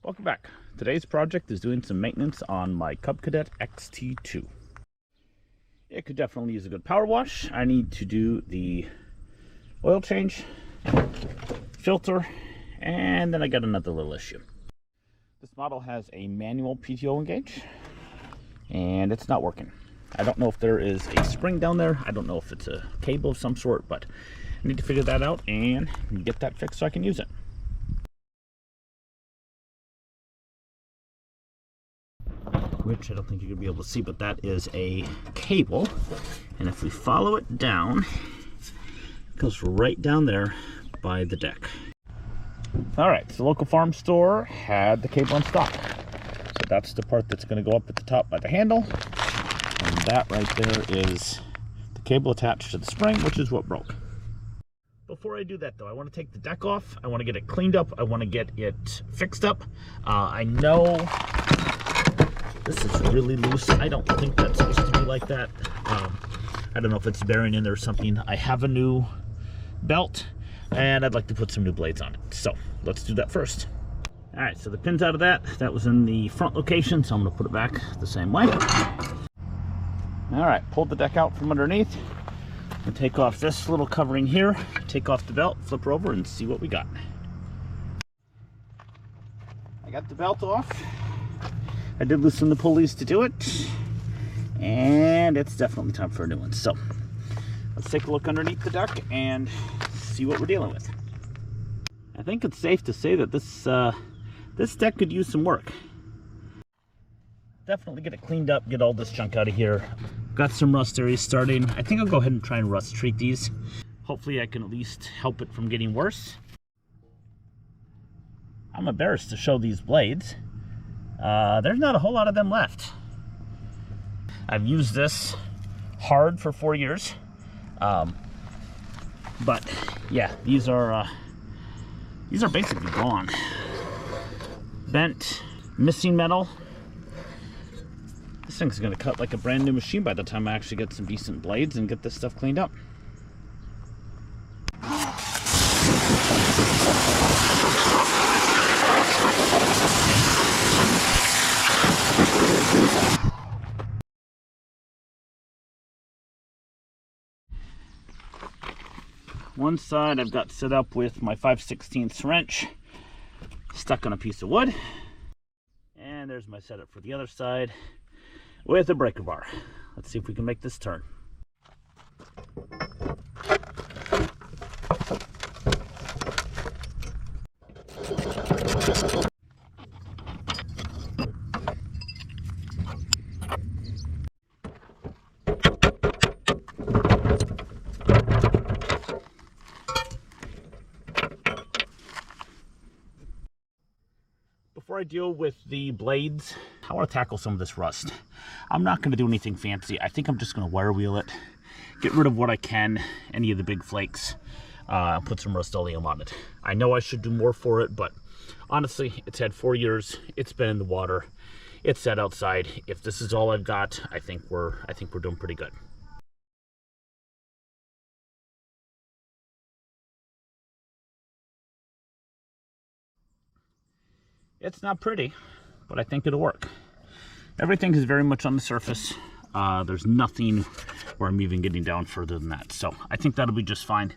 Welcome back. Today's project is doing some maintenance on my Cub Cadet XT2. It could definitely use a good power wash. I need to do the oil change, filter, and then I got another little issue. This model has a manual PTO engage, and it's not working. I don't know if there is a spring down there. I don't know if it's a cable of some sort, but I need to figure that out and get that fixed so I can use it. Which I don't think you're gonna be able to see, but that is a cable, and if we follow it down, it goes right down there by the deck. All right, so the local farm store had the cable in stock, so that's the part that's going to go up at the top by the handle, and that right there is the cable attached to the spring, which is what broke. Before I do that though, I want to take the deck off. I want to get it cleaned up. I want to get it fixed up. I know this is really loose. I don't think that's supposed to be like that. I don't know if it's bearing in there or something. I have a new belt and I'd like to put some new blades on it. So let's do that first. All right, so the pin's out of that. That was in the front location, so I'm gonna put it back the same way. All right, pulled the deck out from underneath. And take off this little covering here, take off the belt, flip her over and see what we got. I got the belt off. I did loosen the pulleys to do it, and it's definitely time for a new one. So let's take a look underneath the deck and see what we're dealing with. I think it's safe to say that this deck could use some work. Definitely get it cleaned up, get all this junk out of here. Got some rust areas starting. I think I'll go ahead and try and rust treat these. Hopefully I can at least help it from getting worse. I'm embarrassed to show these blades. There's not a whole lot of them left. I've used this hard for 4 years. But yeah, these are basically gone. Bent, missing metal. This thing's gonna cut like a brand new machine by the time I actually get some decent blades and get this stuff cleaned up. One side I've got set up with my 5/16 wrench stuck on a piece of wood, and there's my setup for the other side with a breaker bar. Let's see if we can make this turn. Before I deal with the blades, I want to tackle some of this rust. I'm not going to do anything fancy. I think I'm just going to wire wheel it, get rid of what I can, any of the big flakes, put some Rust-Oleum on it. I know I should do more for it, but honestly, it's had 4 years. It's been in the water. It's sat outside. If this is all I've got, I think we're doing pretty good. It's not pretty, but I think it'll work. Everything is very much on the surface. There's nothing where I'm even getting down further than that. So I think that'll be just fine.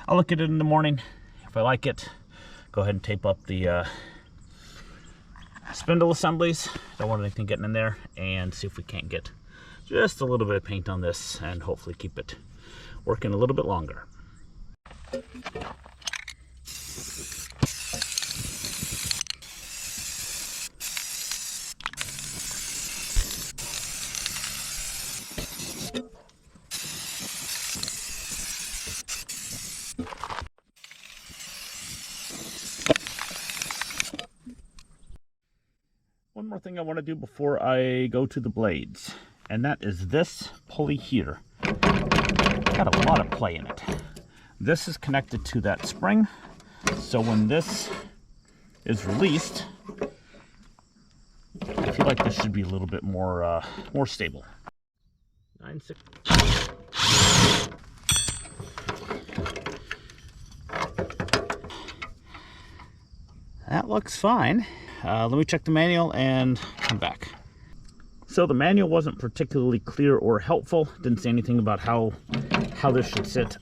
I'll look at it in the morning. If I like it, go ahead and tape up the spindle assemblies. Don't want anything getting in there, and see if we can't get just a little bit of paint on this and hopefully keep it working a little bit longer. One more thing I want to do before I go to the blades, and that is this pulley here. Got a lot of play in it. This is connected to that spring, so when this is released, I feel like this should be a little bit more stable. 9/6. That looks fine. Let me check the manual and come back. So the manual wasn't particularly clear or helpful. Didn't say anything about how this should sit.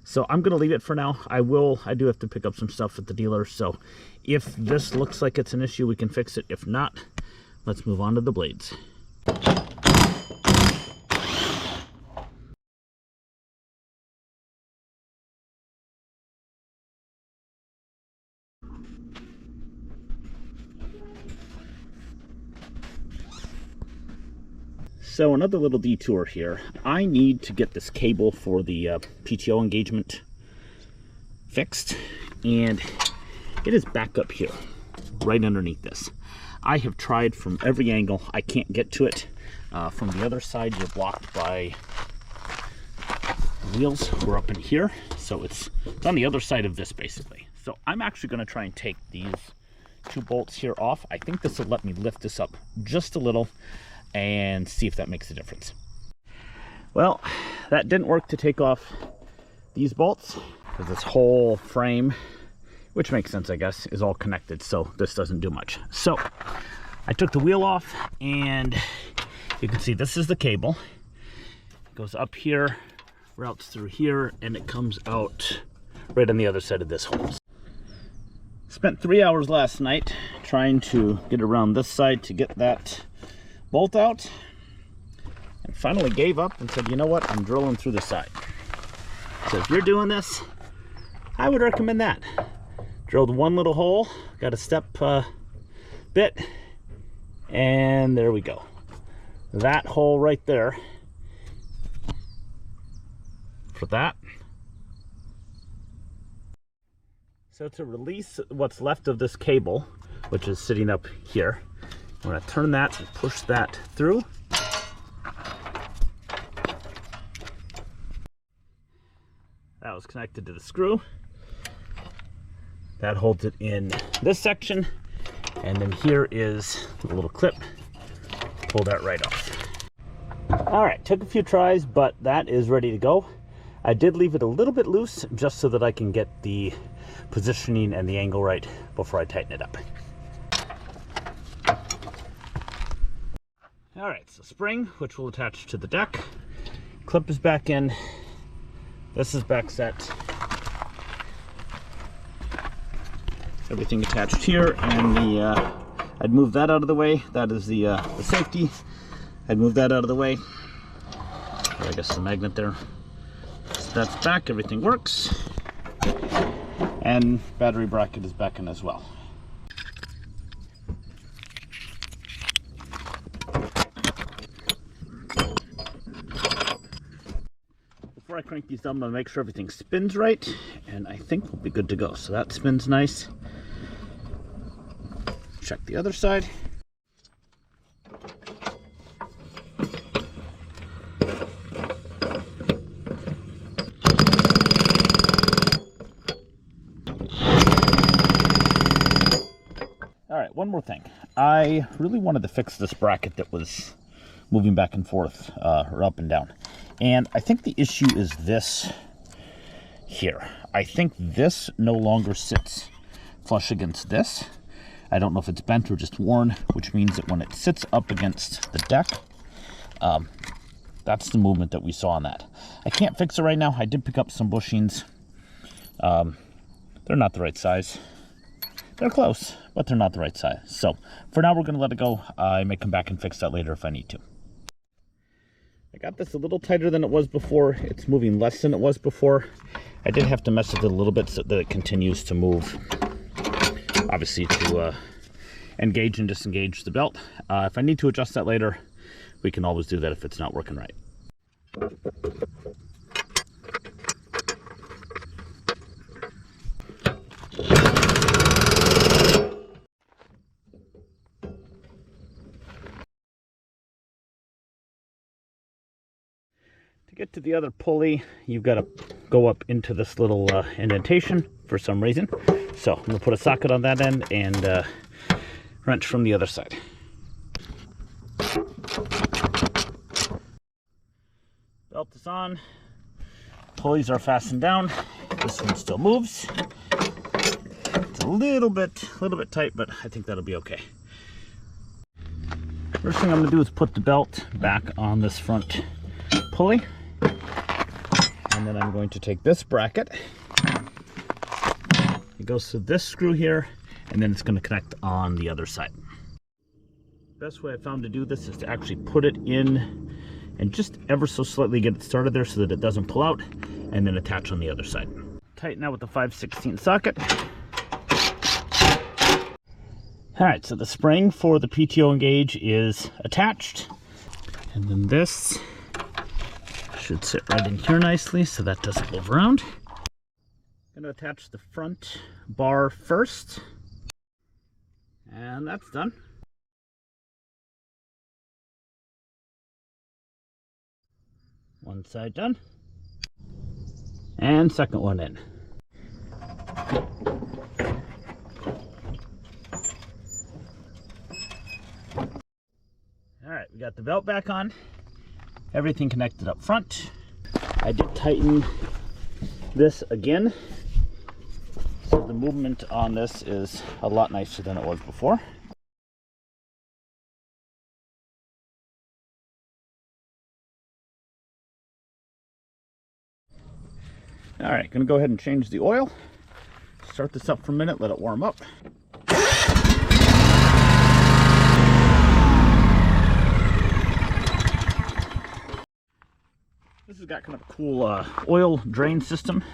So I'm gonna leave it for now. I do have to pick up some stuff at the dealer. So if this looks like it's an issue, we can fix it. If not, let's move on to the blades. So another little detour here. I need to get this cable for the PTO engagement fixed, and it is back up here, right underneath this. I have tried from every angle. I can't get to it. From the other side, you're blocked by wheels. We're up in here, so it's on the other side of this, basically. So I'm actually going to try and take these 2 bolts here off. I think this will let me lift this up just a little and see if that makes a difference. Well, that didn't work to take off these bolts, because this whole frame, which makes sense, I guess, is all connected, so this doesn't do much. So I took the wheel off, and you can see this is the cable. It goes up here, routes through here, and it comes out right on the other side of this hole. Spent 3 hours last night trying to get around this side to get that bolt out, and finally gave up and said, you know what, I'm drilling through the side. So if you're doing this, I would recommend that. Drilled one little hole, got a step bit, and there we go. That hole right there for that. So to release what's left of this cable, which is sitting up here, I'm going to turn that and push that through. That was connected to the screw. That holds it in this section. And then here is the little clip. Pull that right off. All right, took a few tries, but that is ready to go. I did leave it a little bit loose just so that I can get the positioning and the angle right before I tighten it up. All right, so spring, which will attach to the deck. Clip is back in. This is back set. Everything attached here, and I'd move that out of the way. That is the safety. I'd move that out of the way. Or I guess the magnet there. So that's back, everything works. And battery bracket is back in as well. Before I crank these down, I'm going to make sure everything spins right, and I think we'll be good to go. So that spins nice. Check the other side. All right, one more thing. I really wanted to fix this bracket that was moving back and forth, or up and down. And I think the issue is this here. I think this no longer sits flush against this. I don't know if it's bent or just worn, which means that when it sits up against the deck, that's the movement that we saw on that. I can't fix it right now. I did pick up some bushings. They're not the right size. They're close, but they're not the right size. So for now, we're going to let it go. I may come back and fix that later if I need to. I got this a little tighter than it was before. It's moving less than it was before. I did have to mess with it a little bit so that it continues to move. Obviously to engage and disengage the belt. If I need to adjust that later, we can always do that if it's not working right. To get to the other pulley, you've got to go up into this little indentation for some reason. So I'm going to put a socket on that end and wrench from the other side. Belt is on. Pulleys are fastened down. This one still moves. It's a little bit tight, but I think that'll be okay. First thing I'm going to do is put the belt back on this front pulley. And then I'm going to take this bracket. It goes through this screw here, and then it's going to connect on the other side. Best way I found to do this is to actually put it in and just ever so slightly get it started there so that it doesn't pull out, and then attach on the other side. Tighten out with the 5/16 socket. Alright, so the spring for the PTO gauge is attached. And then this should sit right in here nicely so that doesn't move around. I'm going to attach the front bar first. And that's done. One side done. And second one in. Alright, we got the belt back on. Everything connected up front. I did tighten this again. So the movement on this is a lot nicer than it was before. Alright, gonna go ahead and change the oil. Start this up for a minute, let it warm up. This has got kind of a cool oil drain system.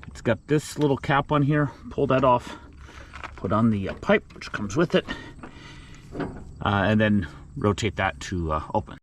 It's got this little cap on here. Pull that off, put on the pipe which comes with it, and then rotate that to open.